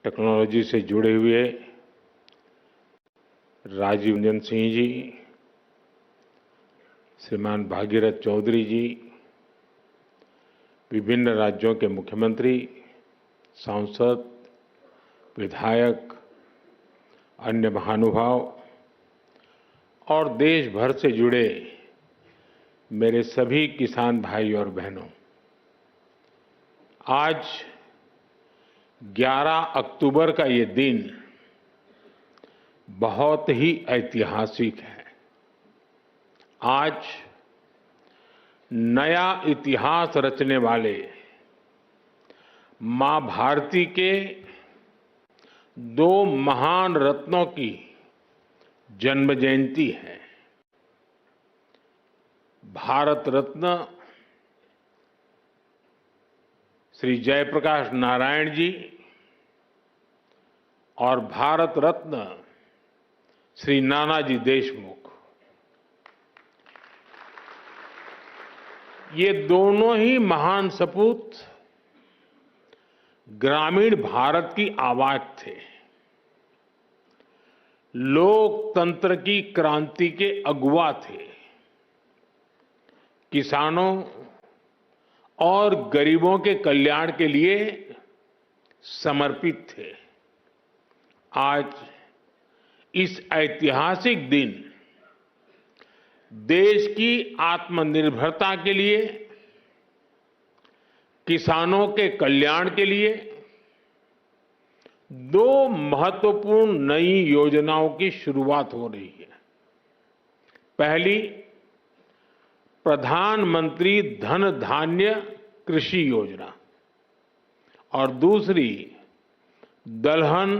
Technology से जुड़े हुए राजीव रंजन सिंह जी, श्रीमान भागीरथ चौधरी जी, विभिन्न राज्यों के मुख्यमंत्री, सांसद, विधायक, अन्य महानुभाव और देश भर से जुड़े मेरे सभी किसान भाई और बहनों, आज 11 अक्टूबर का ये दिन बहुत ही ऐतिहासिक है। आज नया इतिहास रचने वाले मां भारती के दो महान रत्नों की जन्म जयंती है। भारत रत्न श्री जयप्रकाश नारायण जी और भारत रत्न श्री नानाजी देशमुख, ये दोनों ही महान सपूत ग्रामीण भारत की आवाज थे। लोकतंत्र की क्रांति के अगुवा थे। किसानों और गरीबों के कल्याण के लिए समर्पित थे। आज इस ऐतिहासिक दिन देश की आत्मनिर्भरता के लिए, किसानों के कल्याण के लिए दो महत्वपूर्ण नई योजनाओं की शुरुआत हो रही है। पहली, प्रधानमंत्री धन धान्य कृषि योजना और दूसरी दलहन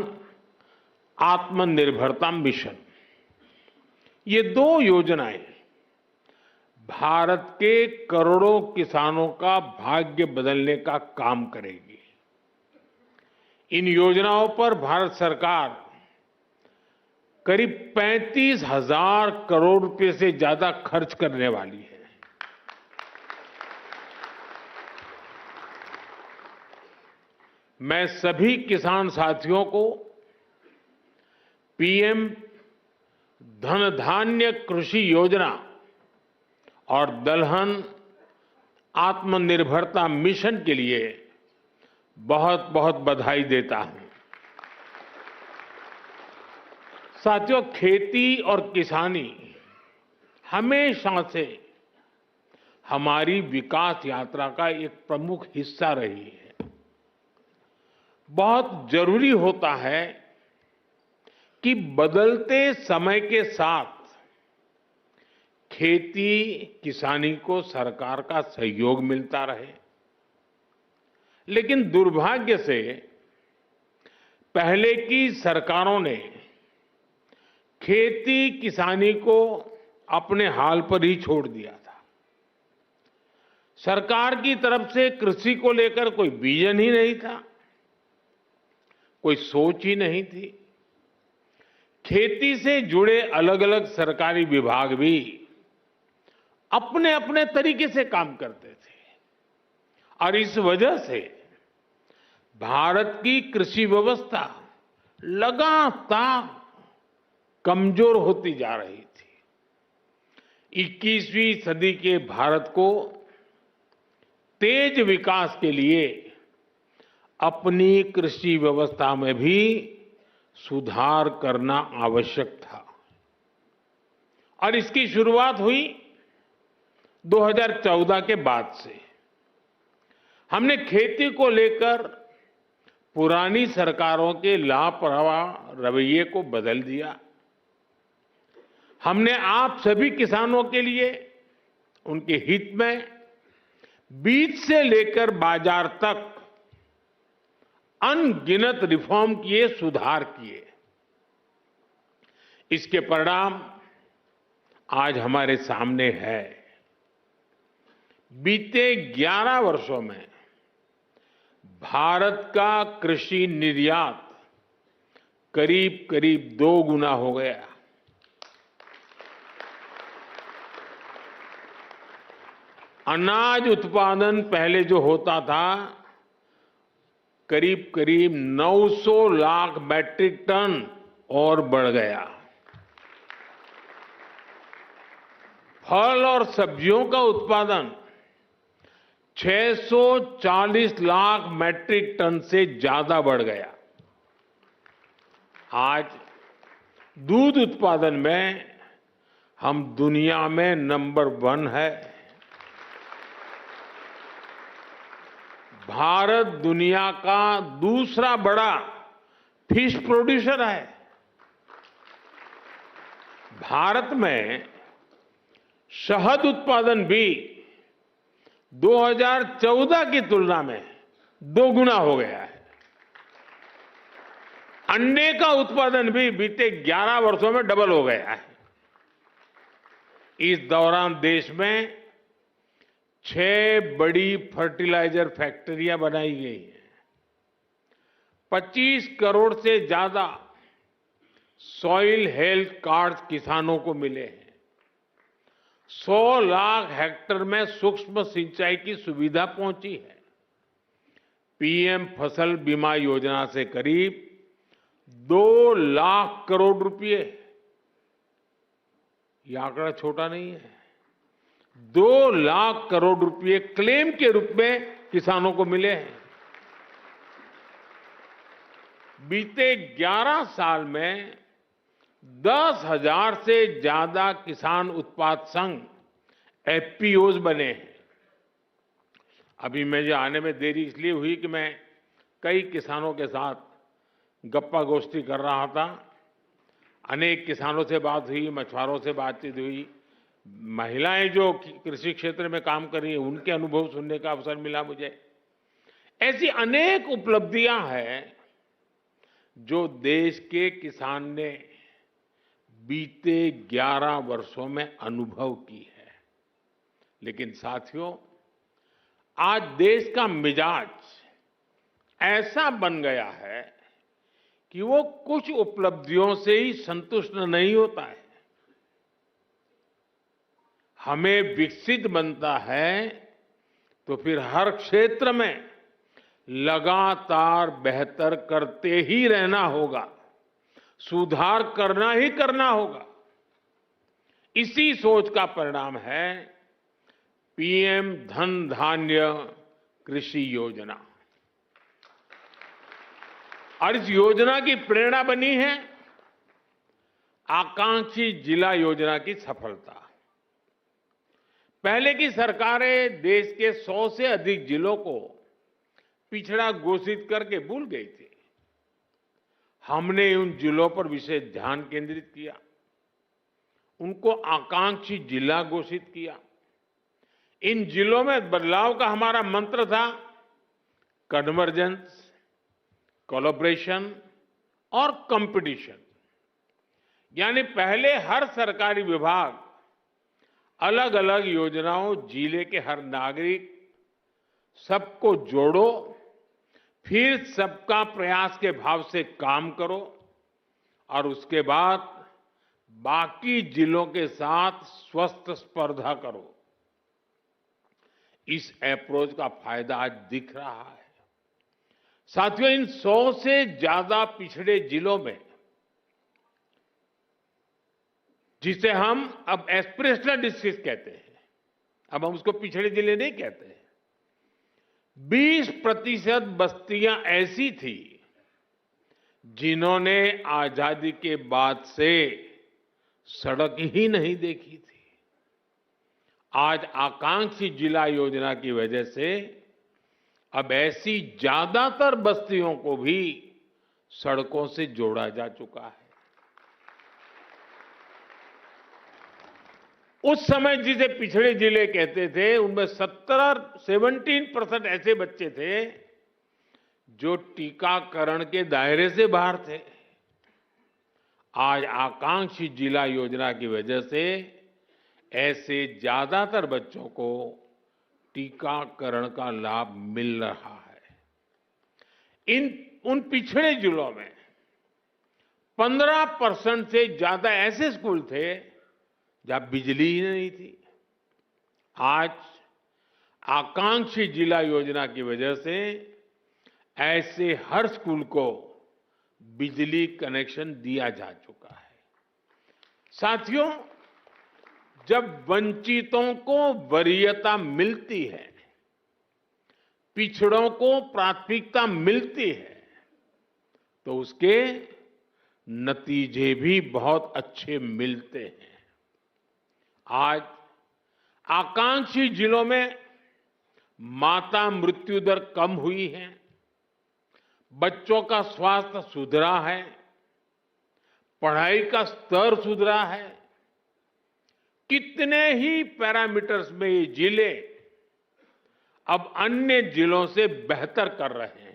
आत्मनिर्भरता मिशन। ये दो योजनाएं भारत के करोड़ों किसानों का भाग्य बदलने का काम करेगी। इन योजनाओं पर भारत सरकार करीब 35,000 करोड़ रुपए से ज्यादा खर्च करने वाली है। मैं सभी किसान साथियों को पीएम धन धान्य कृषि योजना और दलहन आत्मनिर्भरता मिशन के लिए बहुत बहुत बधाई देता हूं। साथियों, खेती और किसानी हमेशा से हमारी विकास यात्रा का एक प्रमुख हिस्सा रही है। बहुत जरूरी होता है कि बदलते समय के साथ खेती किसानी को सरकार का सहयोग मिलता रहे। लेकिन दुर्भाग्य से पहले की सरकारों ने खेती किसानी को अपने हाल पर ही छोड़ दिया था। सरकार की तरफ से कृषि को लेकर कोई विजन ही नहीं था, कोई सोच ही नहीं थी। खेती से जुड़े अलग अलग सरकारी विभाग भी अपने अपने तरीके से काम करते थे और इस वजह से भारत की कृषि व्यवस्था लगातार कमजोर होती जा रही थी। 21वीं सदी के भारत को तेज विकास के लिए अपनी कृषि व्यवस्था में भी सुधार करना आवश्यक था और इसकी शुरुआत हुई 2014 के बाद से। हमने खेती को लेकर पुरानी सरकारों के लापरवाह रवैये को बदल दिया। हमने आप सभी किसानों के लिए, उनके हित में बीज से लेकर बाजार तक अनगिनत रिफॉर्म किए, सुधार किए। इसके परिणाम आज हमारे सामने है। बीते 11 वर्षों में भारत का कृषि निर्यात करीब करीब 2 गुना हो गया। अनाज उत्पादन पहले जो होता था करीब करीब 900 लाख मैट्रिक टन और बढ़ गया। फल और सब्जियों का उत्पादन 640 लाख मैट्रिक टन से ज्यादा बढ़ गया। आज दूध उत्पादन में हम दुनिया में नंबर 1 है। भारत दुनिया का दूसरा बड़ा फिश प्रोड्यूसर है। भारत में शहद उत्पादन भी 2014 की तुलना में 2 गुना हो गया है। अंडे का उत्पादन भी बीते 11 वर्षों में डबल हो गया है। इस दौरान देश में 6 बड़ी फर्टिलाइजर फैक्ट्रियां बनाई गई हैं। 25 करोड़ से ज्यादा सॉइल हेल्थ कार्ड किसानों को मिले हैं। 100 लाख हेक्टेयर में सूक्ष्म सिंचाई की सुविधा पहुंची है। पीएम फसल बीमा योजना से करीब 2 लाख करोड़ रुपए, यह आंकड़ा छोटा नहीं है, 2 लाख करोड़ रुपए क्लेम के रूप में किसानों को मिले हैं। बीते 11 साल में 10,000 से ज्यादा किसान उत्पाद संघ एफपीओज बने हैं। अभी मुझे आने में देरी इसलिए हुई कि मैं कई किसानों के साथ गप्पा गोष्ठी कर रहा था। अनेक किसानों से बात हुई, मछुआरों से बातचीत हुई, महिलाएं जो कृषि क्षेत्र में काम कर रही हैं उनके अनुभव सुनने का अवसर मिला मुझे। ऐसी अनेक उपलब्धियां हैं जो देश के किसान ने बीते 11 वर्षों में अनुभव की है। लेकिन साथियों, आज देश का मिजाज ऐसा बन गया है कि वो कुछ उपलब्धियों से ही संतुष्ट नहीं होता है। हमें विकसित बनता है तो फिर हर क्षेत्र में लगातार बेहतर करते ही रहना होगा, सुधार करना ही करना होगा। इसी सोच का परिणाम है पीएम धन धान्य कृषि योजना। और इस योजना की प्रेरणा बनी है आकांक्षी जिला योजना की सफलता। पहले की सरकारें देश के 100 से अधिक जिलों को पिछड़ा घोषित करके भूल गई थी। हमने उन जिलों पर विशेष ध्यान केंद्रित किया, उनको आकांक्षी जिला घोषित किया। इन जिलों में बदलाव का हमारा मंत्र था कन्वर्जेंस, कोलैबोरेशन और कंपटीशन। यानी पहले हर सरकारी विभाग अलग अलग योजनाओं, जिले के हर नागरिक, सबको जोड़ो, फिर सबका प्रयास के भाव से काम करो और उसके बाद बाकी जिलों के साथ स्वस्थ स्पर्धा करो। इस अप्रोच का फायदा आज दिख रहा है। साथियों, इन 100 से ज्यादा पिछड़े जिलों में, जिसे हम अब एस्पिरेशनल डिस्ट्रिक्ट कहते हैं, अब हम उसको पिछड़े जिले नहीं कहते हैं, 20% बस्तियां ऐसी थी जिन्होंने आजादी के बाद से सड़क ही नहीं देखी थी। आज आकांक्षी जिला योजना की वजह से अब ऐसी ज्यादातर बस्तियों को भी सड़कों से जोड़ा जा चुका है। उस समय जिसे पिछड़े जिले कहते थे, उनमें 17% ऐसे बच्चे थे जो टीकाकरण के दायरे से बाहर थे। आज आकांक्षी जिला योजना की वजह से ऐसे ज्यादातर बच्चों को टीकाकरण का लाभ मिल रहा है। उन पिछड़े जिलों में 15% से ज्यादा ऐसे स्कूल थे जहां बिजली ही नहीं थी। आज आकांक्षी जिला योजना की वजह से ऐसे हर स्कूल को बिजली कनेक्शन दिया जा चुका है। साथियों, जब वंचितों को वरीयता मिलती है, पिछड़ों को प्राथमिकता मिलती है, तो उसके नतीजे भी बहुत अच्छे मिलते हैं। आज आकांक्षी जिलों में माता मृत्यु दर कम हुई है, बच्चों का स्वास्थ्य सुधरा है, पढ़ाई का स्तर सुधरा है। कितने ही पैरामीटर्स में ये जिले अब अन्य जिलों से बेहतर कर रहे हैं।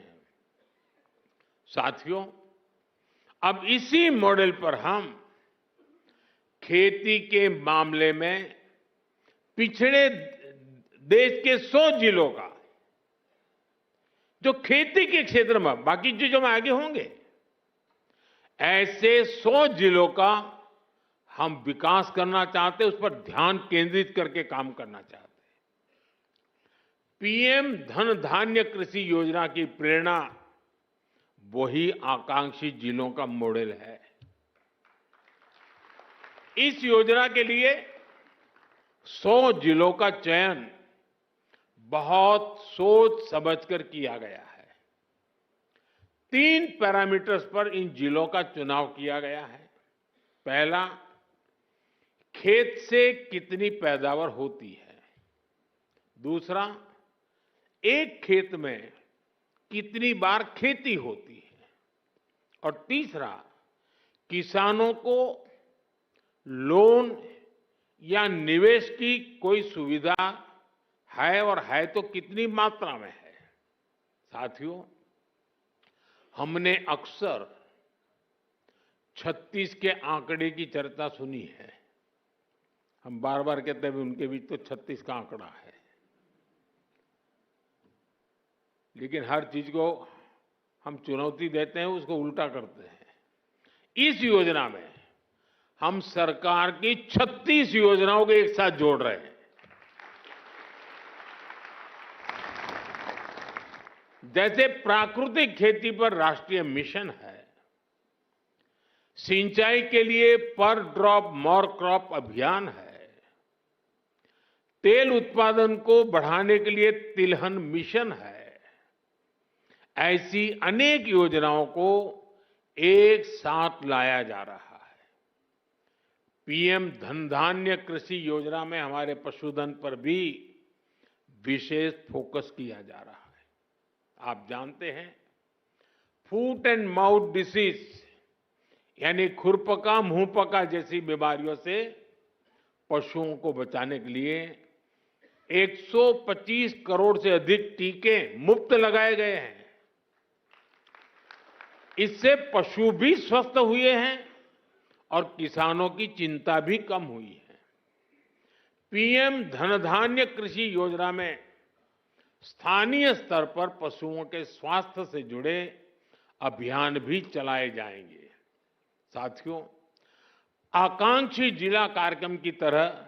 साथियों, अब इसी मॉडल पर हम खेती के मामले में पिछड़े देश के 100 जिलों का, जो खेती के क्षेत्र में बाकी चीजों में आगे होंगे, ऐसे 100 जिलों का हम विकास करना चाहते हैं, उस पर ध्यान केंद्रित करके काम करना चाहते हैं। पीएम धन धान्य कृषि योजना की प्रेरणा वही आकांक्षी जिलों का मॉडल है। इस योजना के लिए 100 जिलों का चयन बहुत सोच समझकर किया गया है। 3 पैरामीटर्स पर इन जिलों का चुनाव किया गया है। पहला, खेत से कितनी पैदावार होती है। दूसरा, एक खेत में कितनी बार खेती होती है। और तीसरा, किसानों को लोन या निवेश की कोई सुविधा है, और है तो कितनी मात्रा में है। साथियों, हमने अक्सर 36 के आंकड़े की चर्चा सुनी है। हम बार बार कहते हैं उनके बीच तो 36 का आंकड़ा है, लेकिन हर चीज को हम चुनौती देते हैं, उसको उल्टा करते हैं। इस योजना में हम सरकार की 36 योजनाओं को एक साथ जोड़ रहे हैं। जैसे प्राकृतिक खेती पर राष्ट्रीय मिशन है, सिंचाई के लिए पर ड्रॉप मोर क्रॉप अभियान है, तेल उत्पादन को बढ़ाने के लिए तिलहन मिशन है, ऐसी अनेक योजनाओं को एक साथ लाया जा रहा है। पीएम धन धान्य कृषि योजना में हमारे पशुधन पर भी विशेष फोकस किया जा रहा है। आप जानते हैं, फूट एंड माउथ डिसीज यानी खुरपका मुंहपका जैसी बीमारियों से पशुओं को बचाने के लिए 125 करोड़ से अधिक टीके मुफ्त लगाए गए हैं। इससे पशु भी स्वस्थ हुए हैं और किसानों की चिंता भी कम हुई है। पीएम धन धान्य कृषि योजना में स्थानीय स्तर पर पशुओं के स्वास्थ्य से जुड़े अभियान भी चलाए जाएंगे। साथियों, आकांक्षी जिला कार्यक्रम की तरह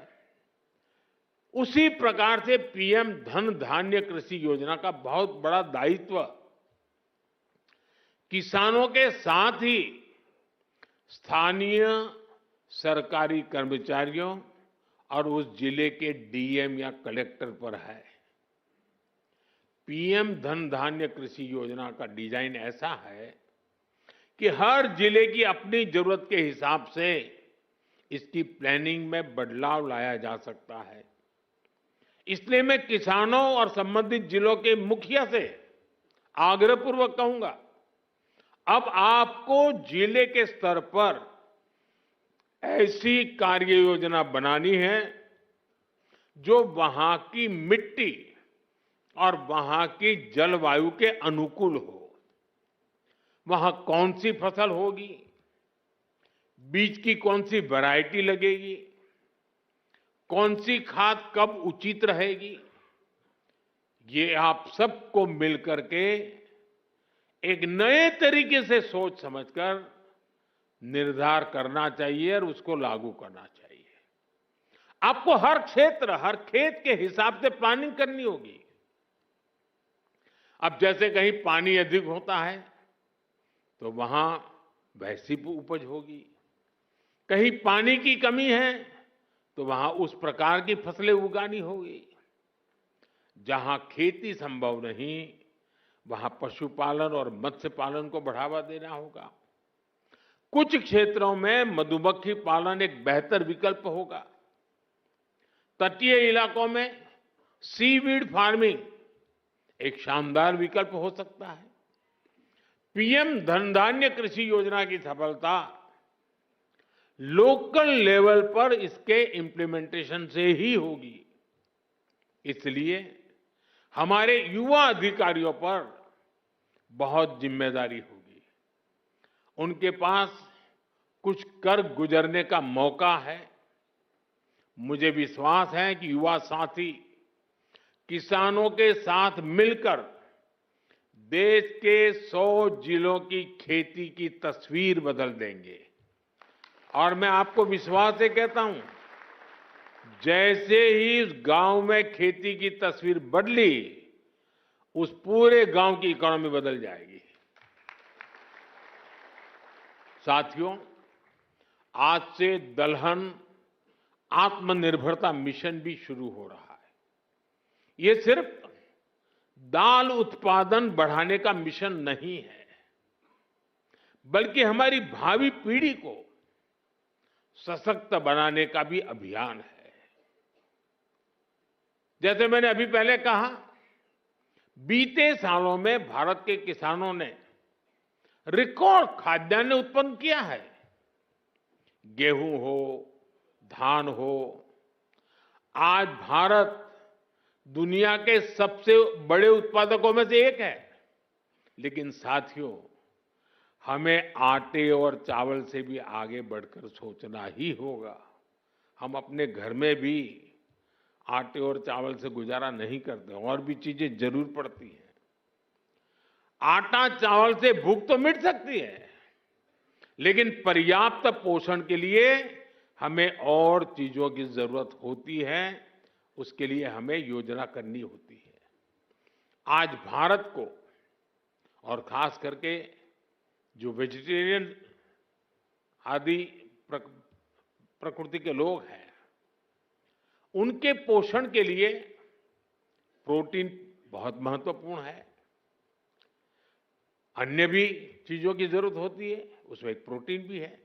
उसी प्रकार से पीएम धन धान्य कृषि योजना का बहुत बड़ा दायित्व किसानों के साथ ही स्थानीय सरकारी कर्मचारियों और उस जिले के डीएम या कलेक्टर पर है। पीएम धन धान्य कृषि योजना का डिजाइन ऐसा है कि हर जिले की अपनी जरूरत के हिसाब से इसकी प्लानिंग में बदलाव लाया जा सकता है। इसलिए मैं किसानों और संबंधित जिलों के मुखिया से आग्रहपूर्वक कहूंगा, अब आपको जिले के स्तर पर ऐसी कार्य योजना बनानी है जो वहां की मिट्टी और वहां की जलवायु के अनुकूल हो। वहां कौन सी फसल होगी, बीज की कौन सी वैरायटी लगेगी, कौन सी खाद कब उचित रहेगी, ये आप सबको मिलकर के एक नए तरीके से सोच समझकर निर्धार करना चाहिए और उसको लागू करना चाहिए। आपको हर क्षेत्र, हर खेत के हिसाब से प्लानिंग करनी होगी। अब जैसे कहीं पानी अधिक होता है तो वहां वैसी उपज होगी, कहीं पानी की कमी है तो वहां उस प्रकार की फसलें उगानी होगी। जहां खेती संभव नहीं वहां पशुपालन और मत्स्य पालन को बढ़ावा देना होगा। कुछ क्षेत्रों में मधुमक्खी पालन एक बेहतर विकल्प होगा। तटीय इलाकों में सीवीड फार्मिंग एक शानदार विकल्प हो सकता है। पीएम धनधान्य कृषि योजना की सफलता लोकल लेवल पर इसके इम्प्लीमेंटेशन से ही होगी। इसलिए हमारे युवा अधिकारियों पर बहुत जिम्मेदारी होगी। उनके पास कुछ कर गुजरने का मौका है। मुझे विश्वास है कि युवा साथी किसानों के साथ मिलकर देश के 100 जिलों की खेती की तस्वीर बदल देंगे। और मैं आपको विश्वास से कहता हूं, जैसे ही उस गांव में खेती की तस्वीर बदली, उस पूरे गांव की इकोनॉमी बदल जाएगी। साथियों, आज से दलहन आत्मनिर्भरता मिशन भी शुरू हो रहा है। ये सिर्फ दाल उत्पादन बढ़ाने का मिशन नहीं है, बल्कि हमारी भावी पीढ़ी को सशक्त बनाने का भी अभियान है। जैसे मैंने अभी पहले कहा, बीते सालों में भारत के किसानों ने रिकॉर्ड खाद्यान्न उत्पन्न किया है। गेहूं हो, धान हो, आज भारत दुनिया के सबसे बड़े उत्पादकों में से एक है। लेकिन साथियों, हमें आटे और चावल से भी आगे बढ़कर सोचना ही होगा। हम अपने घर में भी आटे और चावल से गुजारा नहीं करते, और भी चीजें जरूर पड़ती हैं। आटा चावल से भूख तो मिट सकती है, लेकिन पर्याप्त पोषण के लिए हमें और चीजों की जरूरत होती है। उसके लिए हमें योजना करनी होती है। आज भारत को, और खास करके जो वेजिटेरियन आदि प्रकृति के लोग हैं, उनके पोषण के लिए प्रोटीन बहुत महत्वपूर्ण है। अन्य भी चीजों की जरूरत होती है, उसमें एक प्रोटीन भी है।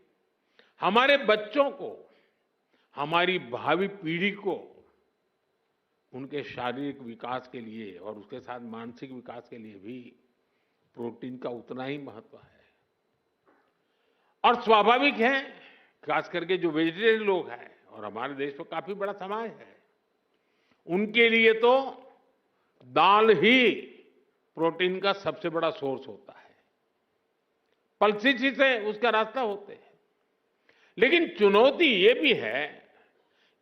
हमारे बच्चों को, हमारी भावी पीढ़ी को उनके शारीरिक विकास के लिए और उसके साथ मानसिक विकास के लिए भी प्रोटीन का उतना ही महत्व है। और स्वाभाविक है, खास करके जो वेजिटेरियन लोग हैं, और हमारे देश में काफी बड़ा समाज है, उनके लिए तो दाल ही प्रोटीन का सबसे बड़ा सोर्स होता है। पल्सेस ही से उसका रास्ता होते हैं। लेकिन चुनौती ये भी है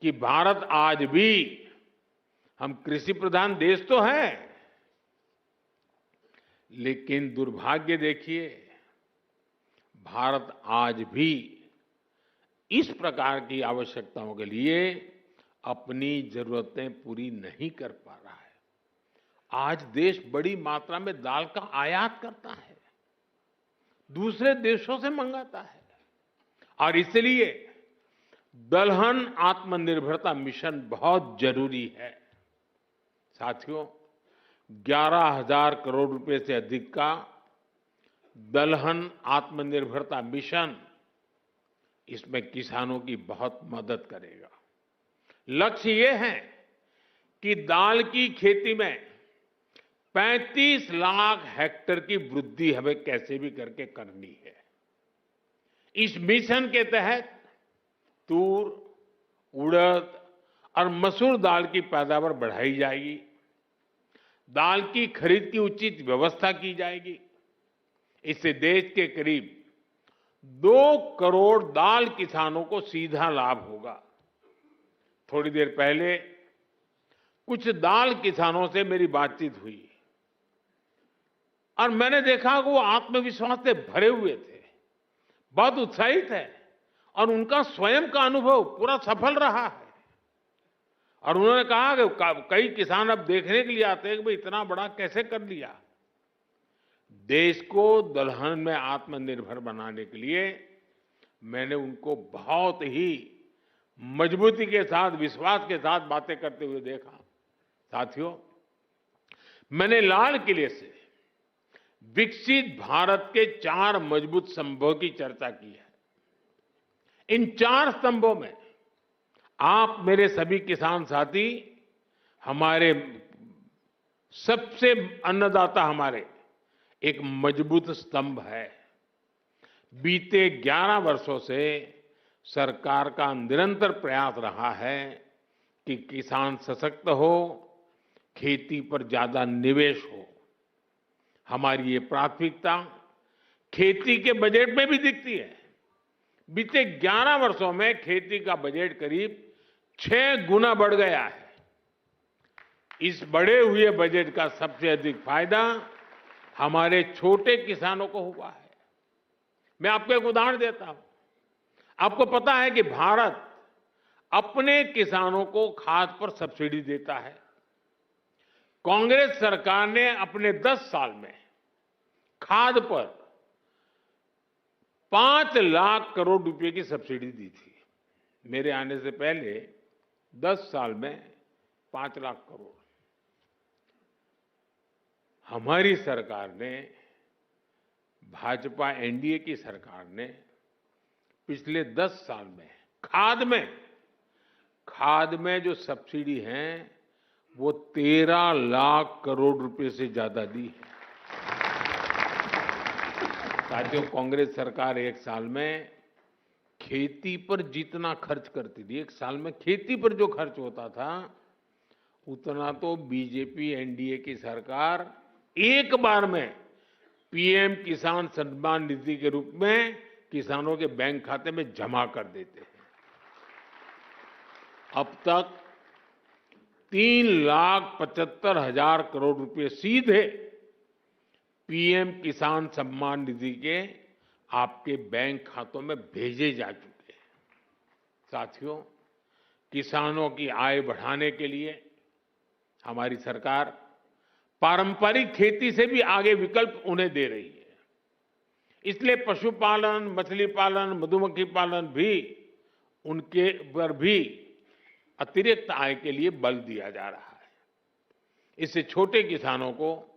कि भारत आज भी, हम कृषि प्रधान देश तो है, लेकिन दुर्भाग्य देखिए, भारत आज भी इस प्रकार की आवश्यकताओं के लिए अपनी जरूरतें पूरी नहीं कर पा रहा है। आज देश बड़ी मात्रा में दाल का आयात करता है, दूसरे देशों से मंगाता है, और इसलिए दलहन आत्मनिर्भरता मिशन बहुत जरूरी है। साथियों, 11,000 करोड़ रुपए से अधिक का दलहन आत्मनिर्भरता मिशन, इसमें किसानों की बहुत मदद करेगा। लक्ष्य ये है कि दाल की खेती में 35 लाख हेक्टेयर की वृद्धि हमें कैसे भी करके करनी है। इस मिशन के तहत तूर, उड़द और मसूर दाल की पैदावार बढ़ाई जाएगी। दाल की खरीद की उचित व्यवस्था की जाएगी। इससे देश के करीब 2 करोड़ दाल किसानों को सीधा लाभ होगा। थोड़ी देर पहले कुछ दाल किसानों से मेरी बातचीत हुई और मैंने देखा कि वो आत्मविश्वास से भरे हुए थे, बहुत उत्साहित है, और उनका स्वयं का अनुभव पूरा सफल रहा है। और उन्होंने कहा कि कई किसान अब देखने के लिए आते हैं कि भाई इतना बड़ा कैसे कर लिया। देश को दलहन में आत्मनिर्भर बनाने के लिए मैंने उनको बहुत ही मजबूती के साथ, विश्वास के साथ बातें करते हुए देखा। साथियों, मैंने लाल किले से विकसित भारत के 4 मजबूत स्तंभों की चर्चा की है। इन 4 स्तंभों में आप मेरे सभी किसान साथी, हमारे सबसे अन्नदाता, हमारे एक मजबूत स्तंभ है। बीते 11 वर्षों से सरकार का निरंतर प्रयास रहा है कि किसान सशक्त हो, खेती पर ज्यादा निवेश हो। हमारी ये प्राथमिकता खेती के बजट में भी दिखती है। बीते 11 वर्षों में खेती का बजट करीब 6 गुना बढ़ गया है। इस बढ़े हुए बजट का सबसे अधिक फायदा हमारे छोटे किसानों को हुआ है। मैं आपको एक उदाहरण देता हूं। आपको पता है कि भारत अपने किसानों को खाद पर सब्सिडी देता है। कांग्रेस सरकार ने अपने 10 साल में खाद पर 5 लाख करोड़ रुपए की सब्सिडी दी थी। मेरे आने से पहले 10 साल में 5 लाख करोड़। हमारी सरकार ने, भाजपा एनडीए की सरकार ने पिछले 10 साल में खाद में जो सब्सिडी है वो 13 लाख करोड़ रुपए से ज्यादा दी है। साथियों, कांग्रेस सरकार एक साल में खेती पर जितना खर्च करती थी, एक साल में खेती पर जो खर्च होता था, उतना तो बीजेपी एनडीए की सरकार एक बार में पीएम किसान सम्मान निधि के रूप में किसानों के बैंक खाते में जमा कर देते हैं। अब तक 3,75,000 करोड़ रुपए सीधे पीएम किसान सम्मान निधि के आपके बैंक खातों में भेजे जा चुके हैं। साथियों, किसानों की आय बढ़ाने के लिए हमारी सरकार पारंपरिक खेती से भी आगे विकल्प उन्हें दे रही है। इसलिए पशुपालन, मछली पालन, मधुमक्खी पालन भी, उनके पर भी अतिरिक्त आय के लिए बल दिया जा रहा है। इससे छोटे किसानों को,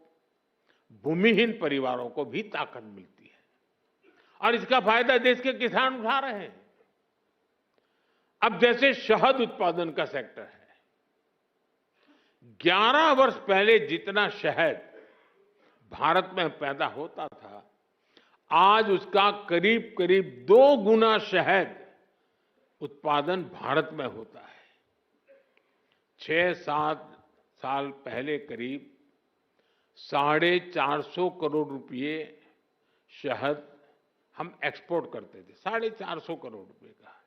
भूमिहीन परिवारों को भी ताकत मिलती है और इसका फायदा देश के किसान उठा रहे हैं। अब जैसे शहद उत्पादन का सेक्टर है, 11 वर्ष पहले जितना शहद भारत में पैदा होता था, आज उसका करीब करीब 2 गुना शहद उत्पादन भारत में होता है। 6-7 साल पहले करीब 450 करोड़ रुपए शहद हम एक्सपोर्ट करते थे, 450 करोड़ रुपए का।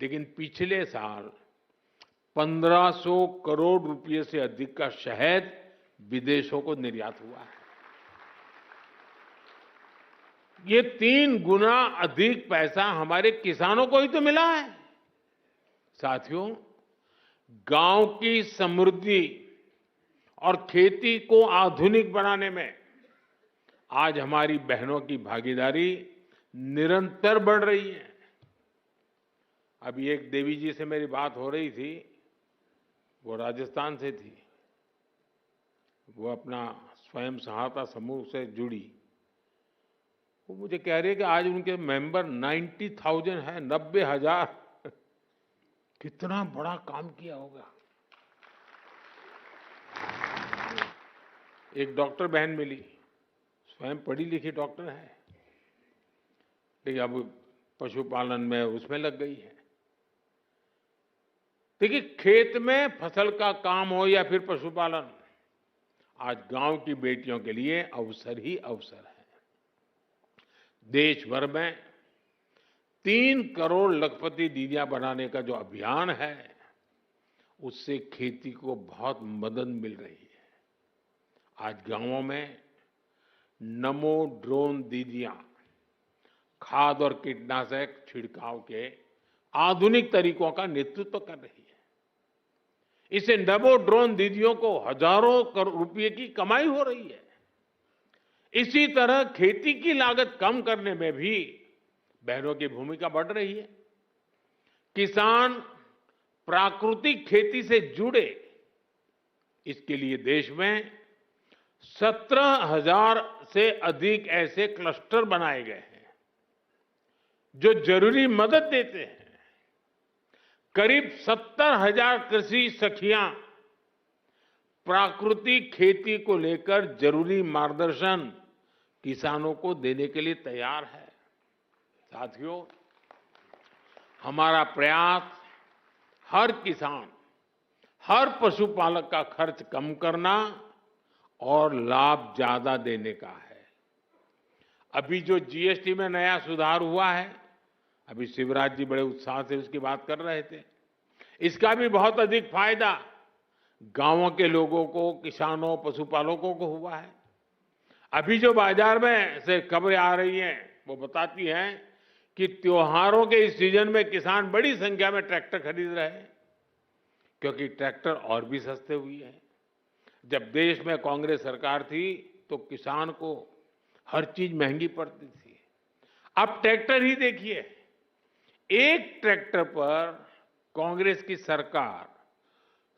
लेकिन पिछले साल 1500 करोड़ रुपए से अधिक का शहद विदेशों को निर्यात हुआ है। ये 3 गुना अधिक पैसा हमारे किसानों को ही तो मिला है। साथियों, गांव की समृद्धि और खेती को आधुनिक बनाने में आज हमारी बहनों की भागीदारी निरंतर बढ़ रही है। अभी एक देवी जी से मेरी बात हो रही थी, वो राजस्थान से थी। वो अपना स्वयं सहायता समूह से जुड़ी। वो मुझे कह रही है कि आज उनके मेंबर 90,000 है, 90,000। कितना बड़ा काम किया होगा। एक डॉक्टर बहन मिली, स्वयं पढ़ी लिखी डॉक्टर है, लेकिन अब पशुपालन में उसमें लग गई है। देखिए, खेत में फसल का काम हो या फिर पशुपालन, आज गांव की बेटियों के लिए अवसर ही अवसर है। देश भर में 3 करोड़ लखपति दीदियां बनाने का जो अभियान है, उससे खेती को बहुत मदद मिल रही है। आज गांवों में नमो ड्रोन दीदियां खाद और कीटनाशक छिड़काव के आधुनिक तरीकों का नेतृत्व कर रही है। इससे नमो ड्रोन दीदियों को हजारों करोड़ रुपए की कमाई हो रही है। इसी तरह खेती की लागत कम करने में भी बहनों की भूमिका बढ़ रही है। किसान प्राकृतिक खेती से जुड़े, इसके लिए देश में 17,000 से अधिक ऐसे क्लस्टर बनाए गए हैं जो जरूरी मदद देते हैं। करीब 70,000 कृषि सखियां प्राकृतिक खेती को लेकर जरूरी मार्गदर्शन किसानों को देने के लिए तैयार है। साथियों, हमारा प्रयास हर किसान, हर पशुपालक का खर्च कम करना और लाभ ज्यादा देने का है। अभी जो जीएसटी में नया सुधार हुआ है, अभी शिवराज जी बड़े उत्साह से उसकी बात कर रहे थे, इसका भी बहुत अधिक फायदा गांवों के लोगों को, किसानों, पशुपालकों को हुआ है। अभी जो बाजार में से खबरें आ रही हैं, वो बताती हैं कि त्योहारों के इस सीजन में किसान बड़ी संख्या में ट्रैक्टर खरीद रहे हैं, क्योंकि ट्रैक्टर और भी सस्ते हुए हैं। जब देश में कांग्रेस सरकार थी तो किसान को हर चीज महंगी पड़ती थी। अब ट्रैक्टर ही देखिए, एक ट्रैक्टर पर कांग्रेस की सरकार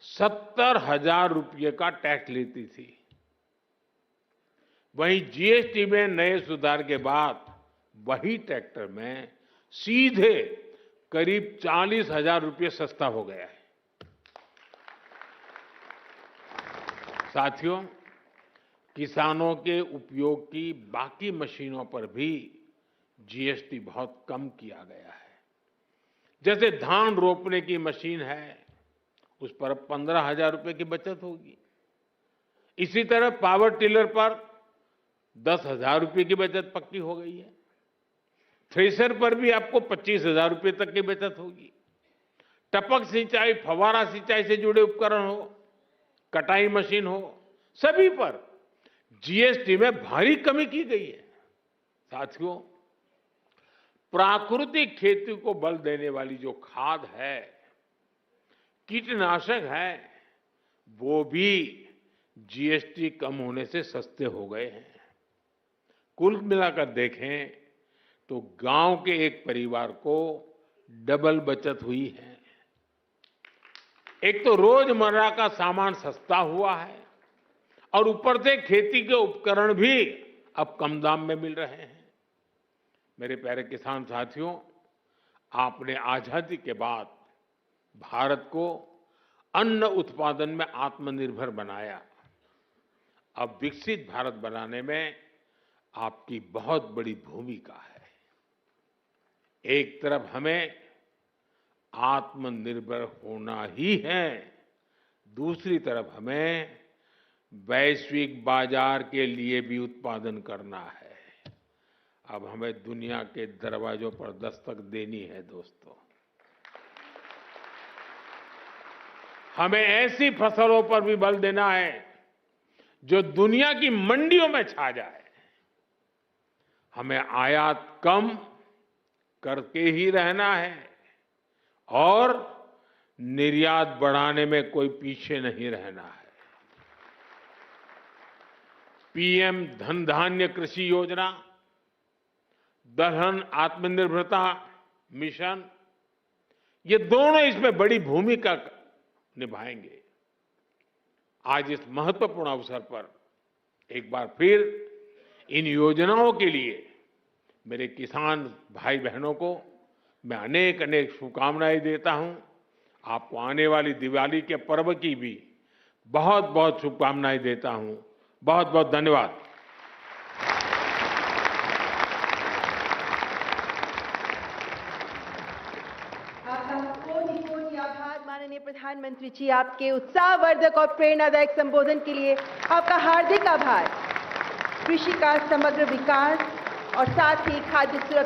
70,000 रुपये का टैक्स लेती थी। वहीं जीएसटी में नए सुधार के बाद वही ट्रैक्टर में सीधे करीब 40,000 रुपये सस्ता हो गया है। साथियों, किसानों के उपयोग की बाकी मशीनों पर भी जीएसटी बहुत कम किया गया है। जैसे धान रोपने की मशीन है, उस पर 15,000 रुपये की बचत होगी। इसी तरह पावर टिलर पर 10,000 रुपये की बचत पक्की हो गई है। थ्रेशर पर भी आपको 25,000 रुपये तक की बचत होगी। टपक सिंचाई, फव्वारा सिंचाई से जुड़े उपकरण हो, कटाई मशीन हो, सभी पर जीएसटी में भारी कमी की गई है। साथियों, प्राकृतिक खेती को बल देने वाली जो खाद है, कीटनाशक है, वो भी जीएसटी कम होने से सस्ते हो गए हैं। कुल मिलाकर देखें तो गांव के एक परिवार को डबल बचत हुई है। एक तो रोजमर्रा का सामान सस्ता हुआ है और ऊपर से खेती के उपकरण भी अब कम दाम में मिल रहे हैं। मेरे प्यारे किसान साथियों, आपने आजादी के बाद भारत को अन्न उत्पादन में आत्मनिर्भर बनाया। अब विकसित भारत बनाने में आपकी बहुत बड़ी भूमिका है। एक तरफ हमें आत्मनिर्भर होना ही है, दूसरी तरफ हमें वैश्विक बाजार के लिए भी उत्पादन करना है। अब हमें दुनिया के दरवाजों पर दस्तक देनी है। दोस्तों, हमें ऐसी फसलों पर भी बल देना है जो दुनिया की मंडियों में छा जाए। हमें आयात कम करके ही रहना है और निर्यात बढ़ाने में कोई पीछे नहीं रहना है। पीएम धन धान्य कृषि योजना, दलहन आत्मनिर्भरता मिशन, ये दोनों इसमें बड़ी भूमिका निभाएंगे। आज इस महत्वपूर्ण अवसर पर एक बार फिर इन योजनाओं के लिए मेरे किसान भाई बहनों को मैं अनेक अनेक शुभकामनाएं देता हूं। आपको आने वाली दिवाली के पर्व की भी बहुत बहुत शुभकामनाएं देता हूं। बहुत बहुत धन्यवाद। माननीय प्रधानमंत्री जी, आपके उत्साहवर्धक और प्रेरणादायक संबोधन के लिए आपका हार्दिक आभार। कृषि का समग्र विकास और साथ ही खाद्य सुरक्षा